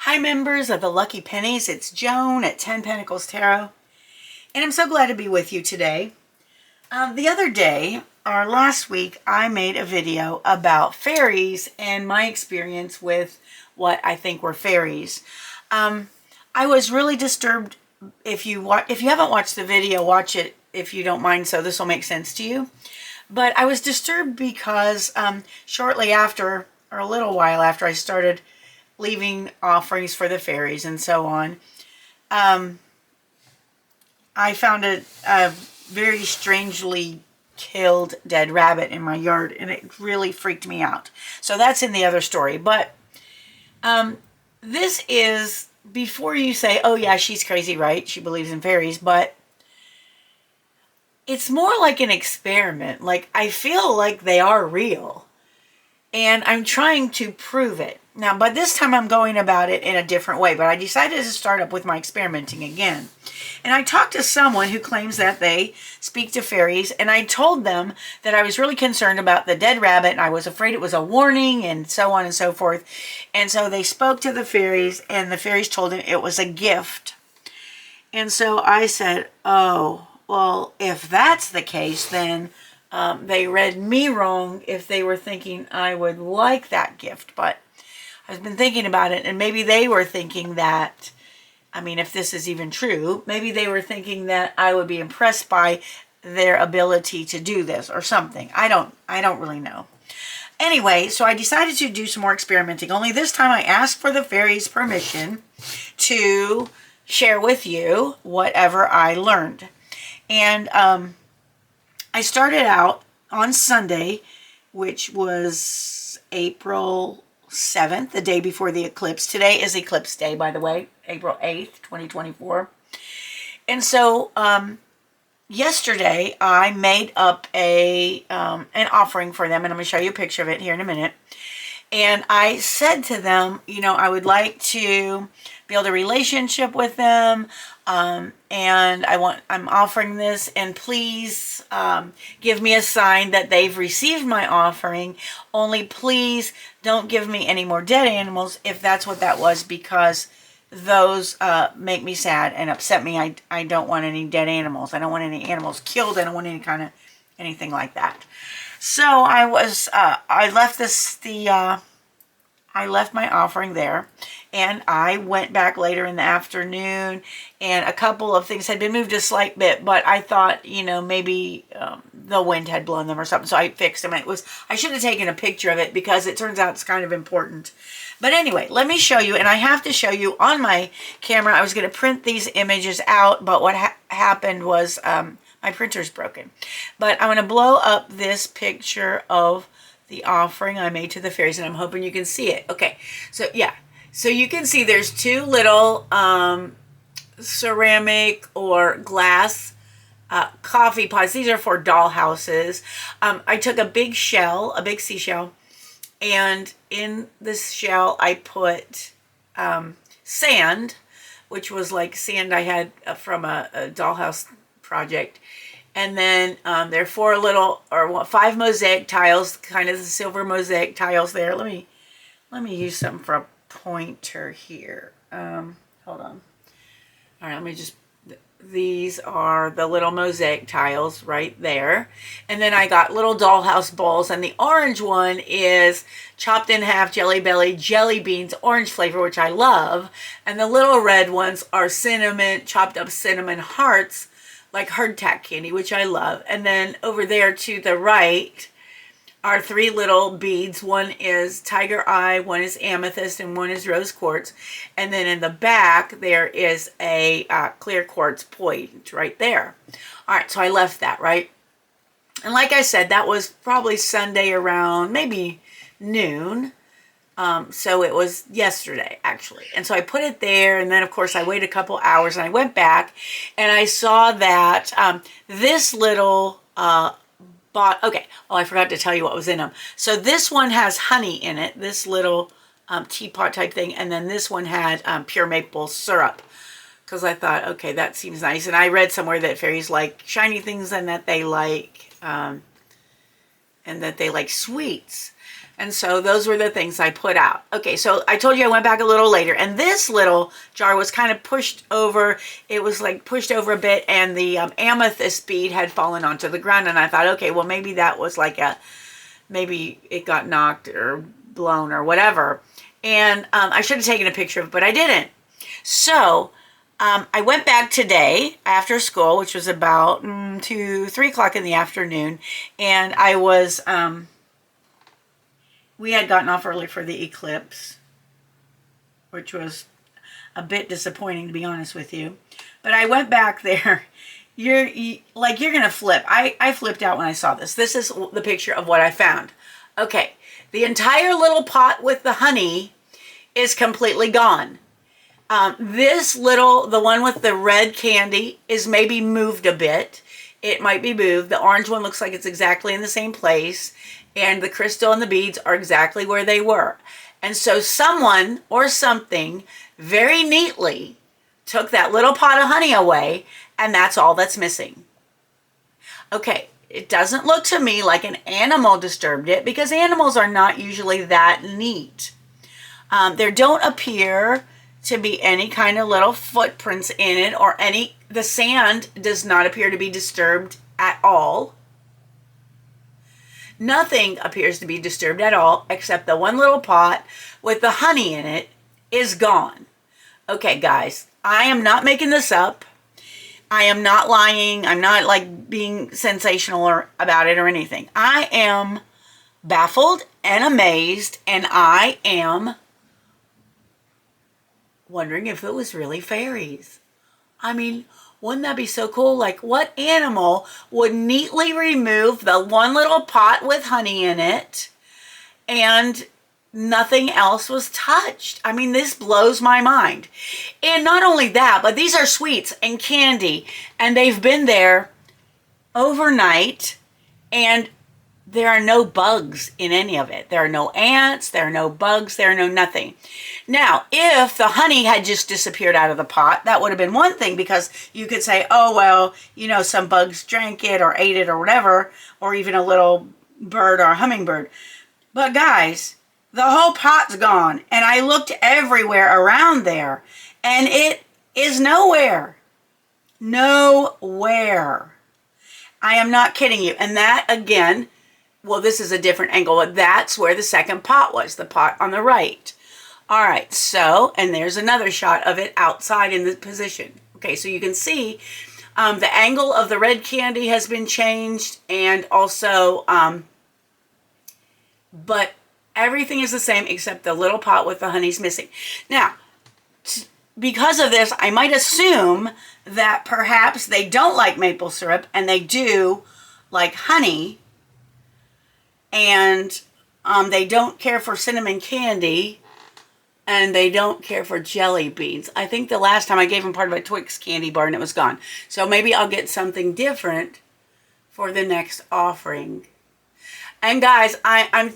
Hi members of the Lucky Pennies, it's Joan at 10 Pentacles Tarot, and I'm so glad to be with you today. The other day, or last week, I made a video about fairies and my experience with what I think were fairies. I was really disturbed. If you haven't watched the video, watch it if you don't mind, so this will make sense to you. But I was disturbed because shortly after, or a little while after I started leaving offerings for the fairies and so on, I found a very strangely killed dead rabbit in my yard, and it really freaked me out. So that's in the other story. But this is before you say, oh yeah, she's crazy, right? She believes in fairies. But it's more like an experiment. Like, I feel like they are real, and I'm trying to prove it. Now, but this time I'm going about it in a different way, but I decided to start up with my experimenting again. And I talked to someone who claims that they speak to fairies, and I told them that I was really concerned about the dead rabbit, and I was afraid it was a warning, and so on and so forth. And so they spoke to the fairies, and the fairies told him it was a gift. And so I said, oh, well, if that's the case, then they read me wrong if they were thinking I would like that gift. But I've been thinking about it, and maybe they were thinking that, I mean, if this is even true, maybe they were thinking that I would be impressed by their ability to do this or something. I don't really know. Anyway, so I decided to do some more experimenting, only this time I asked for the fairies' permission to share with you whatever I learned. And I started out on Sunday, which was April 7th, the day before the eclipse. Today is eclipse day, by the way, April 8th, 2024. And so yesterday I made up an offering for them, and I'm going to show you a picture of it here in a minute. And I said to them, you know, I would like to build a relationship with them, and I'm offering this, and please give me a sign that they've received my offering. Only please don't give me any more dead animals if that's what that was, because those make me sad and upset me. I don't want any dead animals. I don't want any animals killed. I don't want any kind of anything like that. So I left my offering there, and I went back later in the afternoon, and a couple of things had been moved a slight bit, but I thought, you know, maybe the wind had blown them or something, so I fixed them. I should have taken a picture of it, because it turns out it's kind of important. But anyway, let me show you, and I have to show you on my camera. I was going to print these images out, but what happened was my printer's broken. But I'm going to blow up this picture of the offering I made to the fairies, and I'm hoping you can see it. Okay, so yeah, so you can see there's two little ceramic or glass coffee pots. These are for doll houses. I took a big shell, a big seashell, and in this shell I put sand, which was like sand I had from a dollhouse project. And then there are 5 mosaic tiles, kind of the silver mosaic tiles there. Let me use something for a pointer here. Hold on. All right, these are the little mosaic tiles right there. And then I got little dollhouse bowls, and the orange one is chopped in half Jelly Belly jelly beans, orange flavor, which I love. And the little red ones are chopped up cinnamon hearts, like hardtack candy, which I love. And then over there to the right are 3 little beads. One is tiger eye, one is amethyst, and one is rose quartz. And then in the back there is a clear quartz point right there. All right, so I left that, right? And like I said, that was probably Sunday around maybe noon. So it was yesterday, actually. And so I put it there, and then of course I waited a couple hours, and I went back and I saw that this little okay, oh, I forgot to tell you what was in them. So this one has honey in it, this little teapot type thing, and then this one had pure maple syrup, because I thought, okay, that seems nice. And I read somewhere that fairies like shiny things, and that they like sweets. And so those were the things I put out. Okay, so I told you I went back a little later, and this little jar was kind of pushed over. It was like pushed over a bit, and the amethyst bead had fallen onto the ground, and I thought, okay, well, maybe that was like maybe it got knocked or blown or whatever. And I should have taken a picture of it, but I didn't. So I went back today after school, which was about 3 o'clock in the afternoon, and I was... we had gotten off early for the eclipse, which was a bit disappointing, to be honest with you. But I went back there. You're going to flip. I flipped out when I saw this. This is the picture of what I found. Okay, the entire little pot with the honey is completely gone. The one with the red candy is maybe moved a bit. It might be moved. The orange one looks like it's exactly in the same place. And the crystal and the beads are exactly where they were. And so someone or something very neatly took that little pot of honey away, and that's all that's missing. Okay, it doesn't look to me like an animal disturbed it, because animals are not usually that neat. There don't appear to be any kind of little footprints in it, or the sand does not appear to be disturbed at all. Nothing appears to be disturbed at all, except the one little pot with the honey in it is gone. Okay, guys, I am not making this up. I am not lying. I'm not like being sensational about it or anything. I am baffled and amazed, and I am wondering if it was really fairies. I mean, wouldn't that be so cool? Like, what animal would neatly remove the one little pot with honey in it and nothing else was touched? I mean, this blows my mind. And not only that, but these are sweets and candy, and they've been there overnight, and there are no bugs in any of it. There are no ants, there are no bugs, there are no nothing. Now, if the honey had just disappeared out of the pot, that would have been one thing, because you could say, oh, well, some bugs drank it or ate it or whatever, or even a little bird or a hummingbird. But guys, the whole pot's gone, and I looked everywhere around there, and it is nowhere. Nowhere. I am not kidding you. And that, again, well, this is a different angle, but that's where the second pot was, the pot on the right. All right, so, and there's another shot of it outside in the position. Okay, so you can see the angle of the red candy has been changed, and also, but everything is the same except the little pot with the honey's missing. Now, because of this, I might assume that perhaps they don't like maple syrup, and they do like honey, and they don't care for cinnamon candy, and they don't care for jelly beans. I think the last time I gave them part of a Twix candy bar and it was gone. So maybe I'll get something different for the next offering. And guys,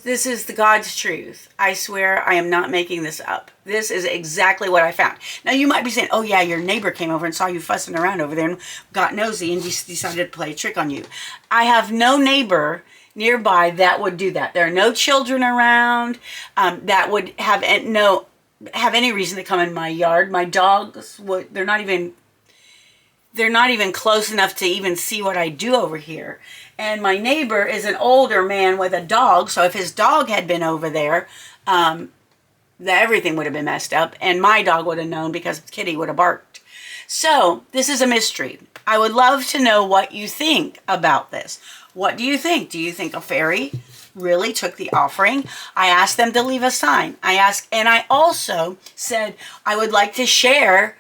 this is the God's truth. I swear I am not making this up. This is exactly what I found. Now you might be saying, oh yeah, your neighbor came over and saw you fussing around over there and got nosy and just decided to play a trick on you. I have no neighbor nearby that would do that. There are no children around that would have any reason to come in my yard. My dogs they're not even close enough to even see what I do over here. And my neighbor is an older man with a dog, so if his dog had been over there, everything would have been messed up, and my dog would have known because Kitty would have barked. So this is a mystery. I would love to know what you think about this. What do you think? Do you think a fairy really took the offering? I asked them to leave a sign. And I also said I would like to share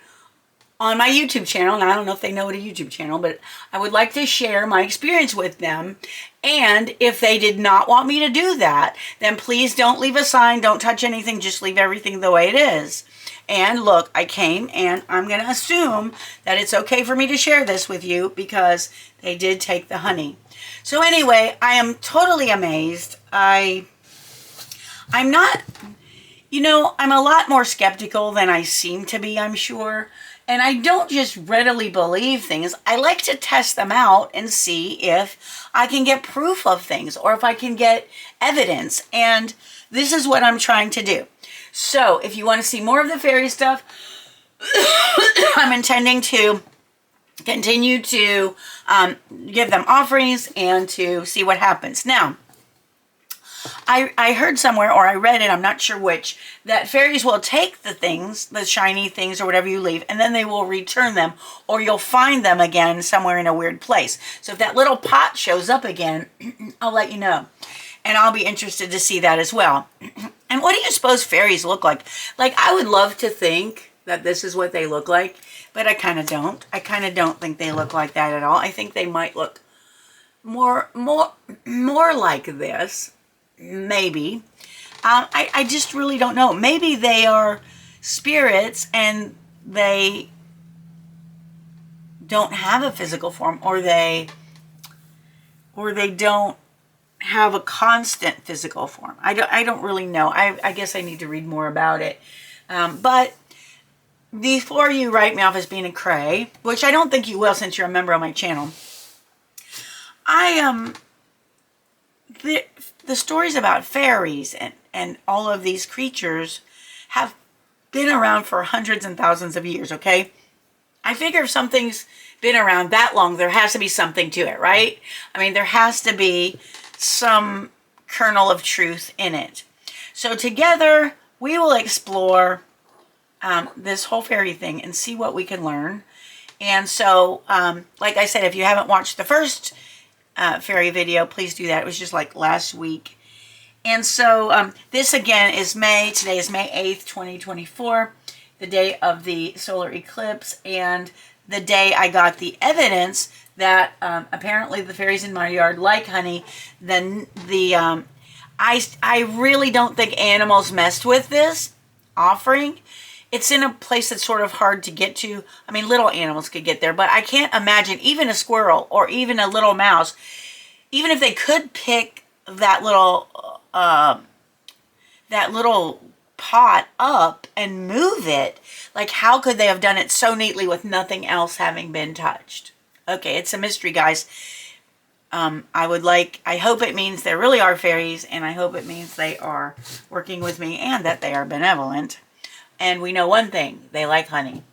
on my YouTube channel, and I don't know if they know what a YouTube channel, but I would like to share my experience with them. And if they did not want me to do that, then please don't leave a sign, don't touch anything, just leave everything the way it is. And look, I came, and I'm going to assume that it's okay for me to share this with you because they did take the honey. So anyway, I am totally amazed. I'm not, I'm a lot more skeptical than I seem to be, I'm sure. And I don't just readily believe things. I like to test them out and see if I can get proof of things or if I can get evidence. And this is what I'm trying to do. So if you want to see more of the fairy stuff, I'm intending to continue to give them offerings and to see what happens. Now, I heard somewhere, or I read it, I'm not sure which, that fairies will take the things, the shiny things or whatever you leave, and then they will return them, or you'll find them again somewhere in a weird place. So if that little pot shows up again, I'll let you know. And I'll be interested to see that as well. And what do you suppose fairies look like? Like, I would love to think that this is what they look like, but I kind of don't. I kind of don't think they look like that at all. I think they might look more like this. Maybe. I just really don't know. Maybe they are spirits and they don't have a physical form, or they don't have a constant physical form. I don't really know. I guess I need to read more about it. But before you write me off as being a cray, which I don't think you will since you're a member of my channel, the stories about fairies and all of these creatures have been around for hundreds and thousands of years, okay? I figure if something's been around that long, there has to be something to it, right? I mean, there has to be some kernel of truth in it. So together, we will explore this whole fairy thing and see what we can learn. And so, like I said, if you haven't watched the first fairy video, please do that. It was just like last week. And so this again is May. Today is May 8th, 2024, the day of the solar eclipse, and the day I got the evidence that apparently the fairies in my yard like honey. Then I really don't think animals messed with this offering. It's in a place that's sort of hard to get to. I mean, little animals could get there, but I can't imagine even a squirrel or even a little mouse, even if they could pick that little pot up and move it, like how could they have done it so neatly with nothing else having been touched? Okay, it's a mystery, guys. I hope it means there really are fairies, and I hope it means they are working with me and that they are benevolent. And we know one thing, they like honey.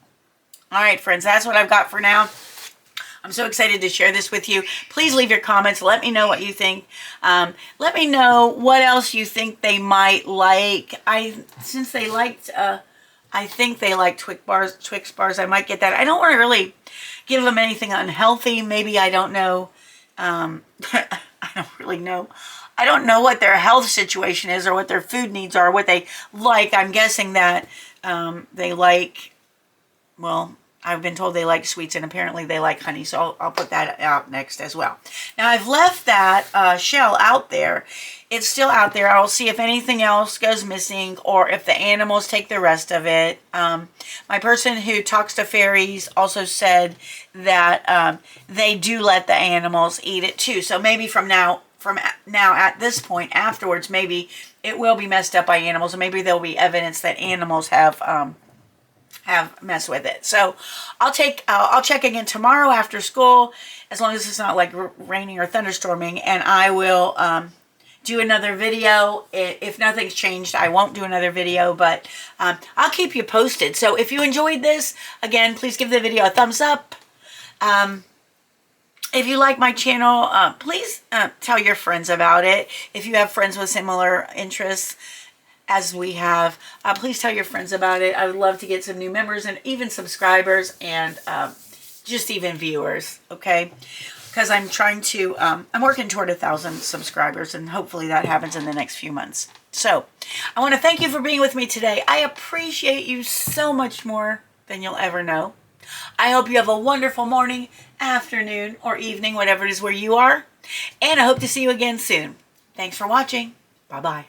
All right, friends, that's what I've got for now. I'm so excited to share this with you. Please leave your comments. Let me know what you think. Let me know what else you think they might like. Since they liked, I think they like Twix bars. I might get that. I don't want to really give them anything unhealthy. Maybe, I don't know. I don't really know. I don't know what their health situation is or what their food needs are, what they like. I'm guessing that they like, well, I've been told they like sweets, and apparently they like honey, so I'll put that out next as well. Now, I've left that shell out there. It's still out there. I'll see if anything else goes missing or if the animals take the rest of it. My person who talks to fairies also said that they do let the animals eat it too. So maybe from now at this point afterwards, maybe it will be messed up by animals, and maybe there'll be evidence that animals have messed with it. So I'll check again tomorrow after school, as long as it's not like raining or thunderstorming, and I will do another video. If nothing's changed, I won't do another video, but I'll keep you posted. So if you enjoyed this, again, please give the video a thumbs up. If you like my channel, please tell your friends about it. If you have friends with similar interests as we have, please tell your friends about it. I would love to get some new members and even subscribers and just even viewers, okay? Because I'm trying to, I'm working toward 1,000 subscribers, and hopefully that happens in the next few months. So I want to thank you for being with me today. I appreciate you so much more than you'll ever know. I hope you have a wonderful morning, afternoon, or evening, whatever it is where you are. And I hope to see you again soon. Thanks for watching. Bye-bye.